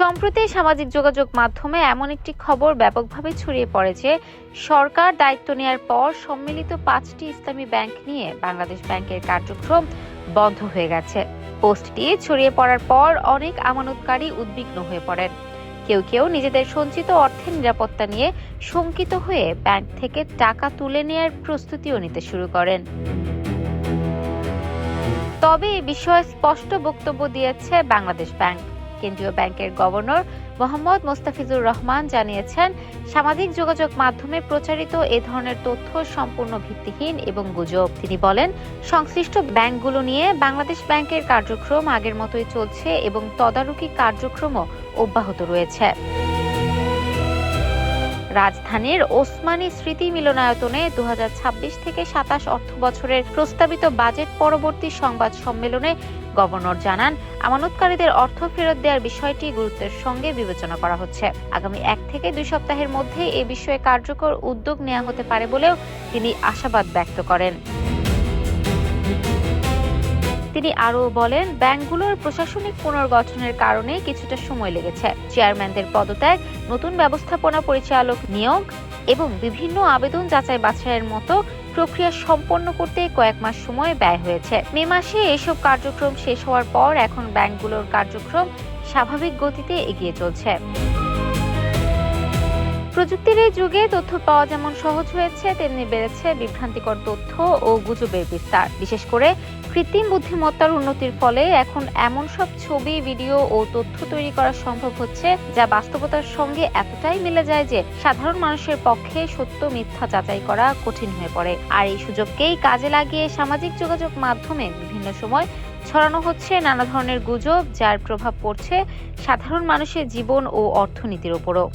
সম্প্রতি সামাজিক যোগাযোগ মাধ্যমে এমন একটি খবর ব্যাপকভাবে ছড়িয়ে পড়ে যে সরকার দায়িত্ব নেয়ার পর সম্মিলিত 5টি ইসলামী ব্যাংক নিয়ে বাংলাদেশ ব্যাংকের কার্যক্রম বন্ধ হয়ে গেছে। পোস্টটি ছড়িয়ে পড়ার পর অনেক আমানতকারী উদ্বিগ্ন হয়ে পড়েন। কেউ কেউ নিজেদের সঞ্চিত অর্থের নিরাপত্তা নিয়ে শঙ্কিত হয়ে ব্যাংক থেকে টাকা তুলে নেয়ার প্রস্তুতিও নিতে শুরু করেন। তবে এ বিষয়ে স্পষ্ট বক্তব্য দিয়েছে বাংলাদেশ ব্যাংক। কেন্দ্রীয় ব্যাংকের গভর্নর মোহাম্মদ মোস্তাফিজুর রহমান জানিয়েছেন, সামাজিক যোগাযোগ মাধ্যমে প্রচারিত এ ধরনের তথ্য সম্পূর্ণ ভিত্তিহীন এবং গুজব। তিনি বলেন, সংশ্লিষ্ট ব্যাংকগুলো নিয়ে বাংলাদেশ ব্যাংকের কার্যক্রম আগের মতোই চলছে এবং তদারকি কার্যক্রমও অব্যাহত রয়েছে। রাজধানীর ওসমানী স্মৃতি মিলনায়তনে 2026 থেকে 27 অর্থবছরের প্রস্তাবিত বাজেট পরবর্তী সংবাদ সম্মেলনে গভর্নর জানান, আমানতকারীদের অর্থ ফেরত দেওয়ার বিষয়টি গুরুত্বের সঙ্গে বিবেচনা করা হচ্ছে। আগামী 1 থেকে 2 সপ্তাহের মধ্যে এ বিষয়ে কার্যকর উদ্যোগ নেওয়া হতে পারে বলেও তিনি আশাবাদ ব্যক্ত করেন। তিনি আরও বলেন, ব্যাংকগুলোর প্রশাসনিক পুনর্গঠনের কারণে কিছুটা সময় লেগেছে। চেয়ারম্যানদের পদত্যাগ, নতুন ব্যবস্থাপনা পরিচালক নিয়োগ এবং বিভিন্ন আবেদন যাচাই বাছাইয়ের মতো প্রক্রিয়া সম্পন্ন করতে কয়েক মাস সময় ব্যয় হয়েছে। মে মাসে এসব কার্যক্রম শেষ হওয়ার পর এখন ব্যাংকগুলোর কার্যক্রম স্বাভাবিক গতিতে এগিয়ে চলছে। প্রযুক্তির এই যুগে তথ্য পাওয়া যেমন সহজ হয়েছে, তেমনি বেড়েছে বিভ্রান্তিকর তথ্য ও গুজবের বিস্তার। বিশেষ করে কৃত্রিম বুদ্ধিমত্তার উন্নতির ফলে এখন এমন সব ছবি, ভিডিও ও তথ্য তৈরি করা সম্ভব হচ্ছে যা বাস্তবতার সঙ্গে এতটাই মিলে যায় যে সাধারণ মানুষের পক্ষে সত্য মিথ্যা যাচাই করা কঠিন হয়ে পড়ে। আর এই সুযোগকেই কাজে লাগিয়ে সামাজিক যোগাযোগ মাধ্যমে বিভিন্ন সময় ছড়ানো হচ্ছে নানা ধরনের গুজব, যার প্রভাব পড়ছে সাধারণ মানুষের জীবন ও অর্থনীতির উপরও।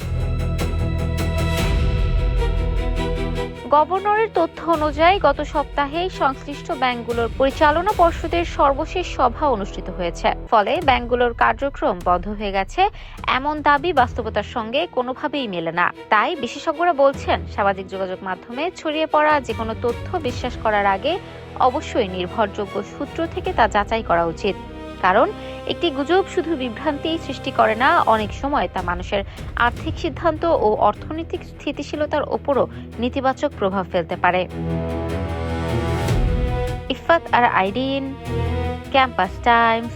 গভর্নরের তথ্য অনুযায়ী গত সপ্তাহে সংশ্লিষ্ট ব্যাংকগুলোর পরিচালনা পর্ষদের সর্বশেষ সভা অনুষ্ঠিত হয়েছে। ফলে ব্যাংকগুলোর কার্যক্রম বন্ধ হয়ে গেছে এমন দাবি বাস্তবতার সঙ্গে কোনোভাবেই মেলে না। তাই বিশেষজ্ঞরা বলছেন, সামাজিক যোগাযোগ মাধ্যমে ছড়িয়ে পড়া যেকোনো তথ্য বিশ্বাস করার আগে অবশ্যই নির্ভরযোগ্য সূত্র থেকে তা যাচাই করা উচিত। কারণ একটি গুজব শুধু বিভ্রান্তি সৃষ্টি করে না, অনেক সময় তা মানুষের আর্থিক সিদ্ধান্ত ও অর্থনৈতিক স্থিতিশীলতার উপরও নেতিবাচক প্রভাব ফেলতে পারে। ইফাত আর আইরিন, ক্যাম্পাস টাইমস।